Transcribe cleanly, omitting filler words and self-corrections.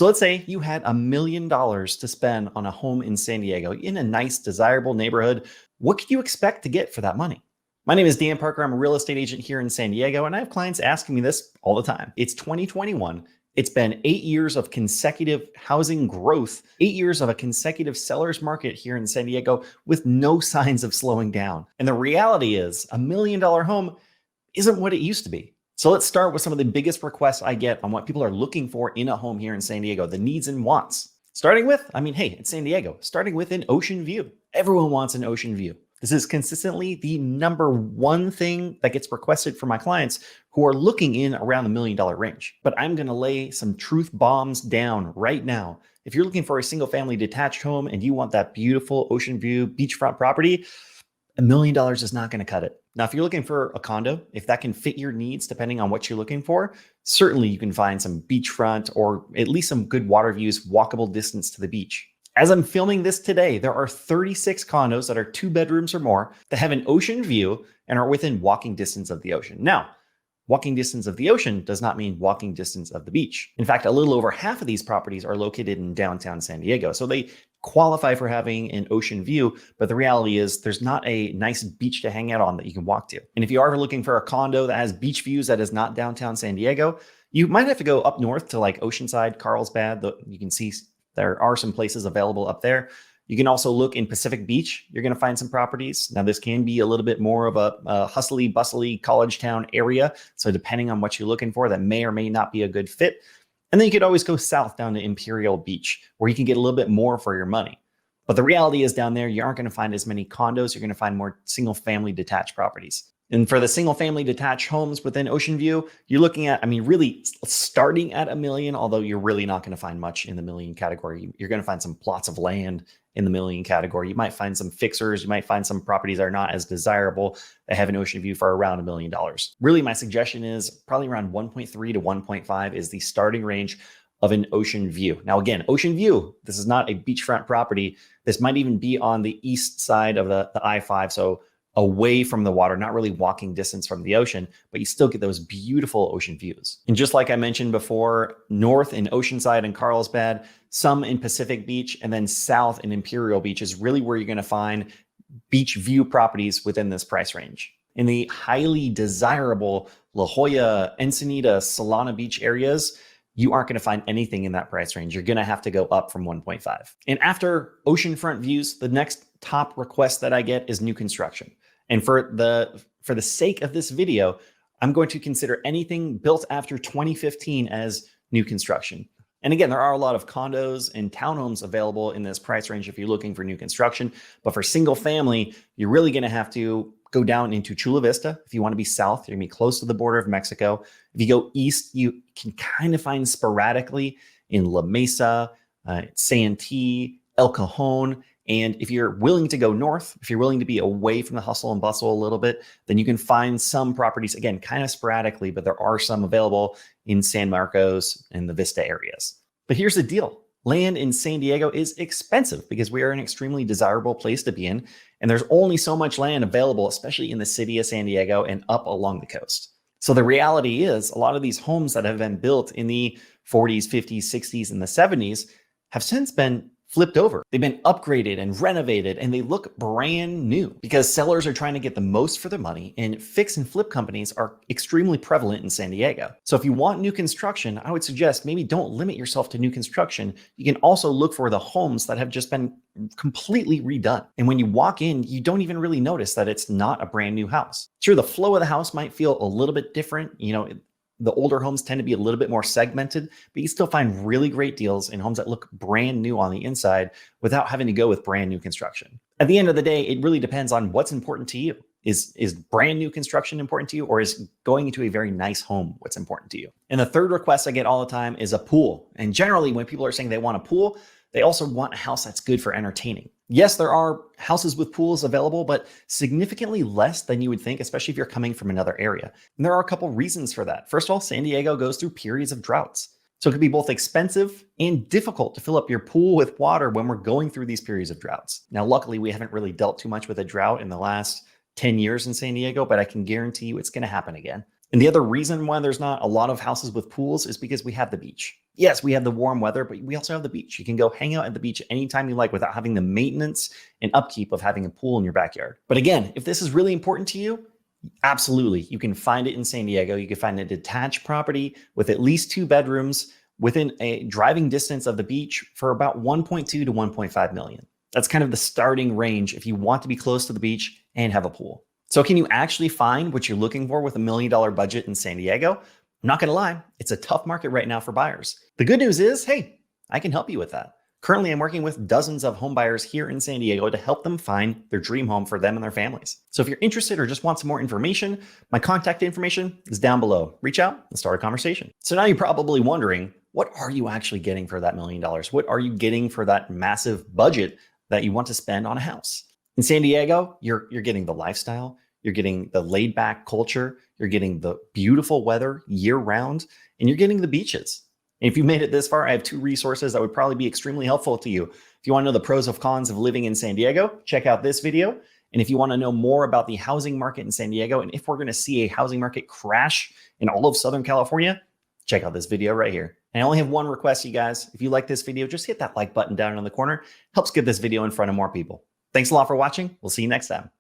So let's say you had $1 million to spend on a home in San Diego in a nice, desirable neighborhood. What could you expect to get for that money? My name is Dan Parker. I'm a real estate agent here in San Diego, and I have clients asking me this all the time. It's 2021. It's been 8 years of consecutive housing growth, 8 years of a consecutive seller's market here in San Diego with no signs of slowing down. And the reality is, $1 million home isn't what it used to be. So let's start with some of the biggest requests I get on what people are looking for in a home here in San Diego, the needs and wants. Starting with, hey, it's San Diego, starting with an ocean view. Everyone wants an ocean view. This is consistently the number one thing that gets requested from my clients who are looking in around the $1 million range. But I'm going to lay some truth bombs down right now. If you're looking for a single family detached home and you want that beautiful ocean view beachfront property, $1 million is not going to cut it. Now, if you're looking for a condo, if that can fit your needs, depending on what you're looking for, certainly you can find some beachfront or at least some good water views, walkable distance to the beach. As I'm filming this today, there are 36 condos that are 2 bedrooms or more that have an ocean view and are within walking distance of the ocean. Now, walking distance of the ocean does not mean walking distance of the beach. In fact, a little over half of these properties are located in downtown San Diego. So they qualify for having an ocean view, but the reality is there's not a nice beach to hang out on that you can walk to. And if you are looking for a condo that has beach views that is not downtown San Diego, you might have to go up north to like Oceanside, Carlsbad. You can see there are some places available up there. You can also look in Pacific Beach. You're going to find some properties. Now, this can be a little bit more of a hustly, bustly college town area. So depending on what you're looking for, that may or may not be a good fit. And then you could always go south down to Imperial Beach, where you can get a little bit more for your money. But the reality is down there, you aren't going to find as many condos. You're going to find more single family detached properties. And for the single family detached homes within Ocean View, you're looking at, really starting at $1 million, although you're really not going to find much in the million category. You're going to find some plots of land in the $1 million category. You might find some fixers. You might find some properties that are not as desirable that have an ocean view for around $1 million. Really, my suggestion is probably around 1.3 to 1.5 is the starting range of an ocean view. Now, again, ocean view, this is not a beachfront property. This might even be on the east side of the I-5. So away from the water, not really walking distance from the ocean, but you still get those beautiful ocean views. And just like I mentioned before, north in Oceanside and Carlsbad, some in Pacific Beach, and then south in Imperial Beach is really where you're going to find beach view properties within this price range. In the highly desirable La Jolla, Ensenada, Solana Beach areas, you aren't going to find anything in that price range. You're going to have to go up from 1.5. And after oceanfront views, the next top request that I get is new construction. And for the sake of this video, I'm going to consider anything built after 2015 as new construction. And again, there are a lot of condos and townhomes available in this price range if you're looking for new construction. But for single family, you're really going to have to go down into Chula Vista. If you want to be south, you're going to be close to the border of Mexico. If you go east, you can kind of find sporadically in La Mesa, Santee, El Cajon. And if you're willing to go north, if you're willing to be away from the hustle and bustle a little bit, then you can find some properties, again, kind of sporadically, but there are some available in San Marcos and the Vista areas. But here's the deal. Land in San Diego is expensive because we are an extremely desirable place to be in. And there's only so much land available, especially in the city of San Diego and up along the coast. So the reality is a lot of these homes that have been built in the 40s, 50s, 60s, and the 70s have since been flipped over. They've been upgraded and renovated, and they look brand new because sellers are trying to get the most for their money, and fix and flip companies are extremely prevalent in San Diego. So if you want new construction, I would suggest maybe don't limit yourself to new construction. You can also look for the homes that have just been completely redone. And when you walk in, you don't even really notice that it's not a brand new house. Sure, the flow of the house might feel a little bit different. The older homes tend to be a little bit more segmented, but you still find really great deals in homes that look brand new on the inside without having to go with brand new construction. At the end of the day, it really depends on what's important to you. Is brand new construction important to you, or is going into a very nice home what's important to you? And the third request I get all the time is a pool. And generally, when people are saying they want a pool, they also want a house that's good for entertaining. Yes, there are houses with pools available, but significantly less than you would think, especially if you're coming from another area. And there are a couple reasons for that. First of all, San Diego goes through periods of droughts. So it can be both expensive and difficult to fill up your pool with water when we're going through these periods of droughts. Now, luckily, we haven't really dealt too much with a drought in the last 10 years in San Diego, but I can guarantee you it's going to happen again. And the other reason why there's not a lot of houses with pools is because we have the beach. Yes, we have the warm weather, but we also have the beach. You can go hang out at the beach anytime you like without having the maintenance and upkeep of having a pool in your backyard. But again, if this is really important to you, absolutely, you can find it in San Diego. You can find a detached property with at least 2 bedrooms within a driving distance of the beach for about 1.2 to 1.5 million. That's kind of the starting range if you want to be close to the beach and have a pool. So can you actually find what you're looking for with $1 million budget in San Diego? I'm not going to lie, it's a tough market right now for buyers. The good news is, hey, I can help you with that. Currently, I'm working with dozens of home buyers here in San Diego to help them find their dream home for them and their families. So if you're interested or just want some more information, my contact information is down below. Reach out and start a conversation. So now you're probably wondering, what are you actually getting for that $1 million? What are you getting for that massive budget that you want to spend on a house? In San Diego, you're getting the lifestyle, you're getting the laid back culture, you're getting the beautiful weather year round, and you're getting the beaches. And if you made it this far, I have 2 resources that would probably be extremely helpful to you. If you want to know the pros and cons of living in San Diego, check out this video. And if you want to know more about the housing market in San Diego, and if we're going to see a housing market crash in all of Southern California, check out this video right here. And I only have one request, you guys. If you like this video, just hit that like button down in the corner. Helps get this video in front of more people. Thanks a lot for watching. We'll see you next time.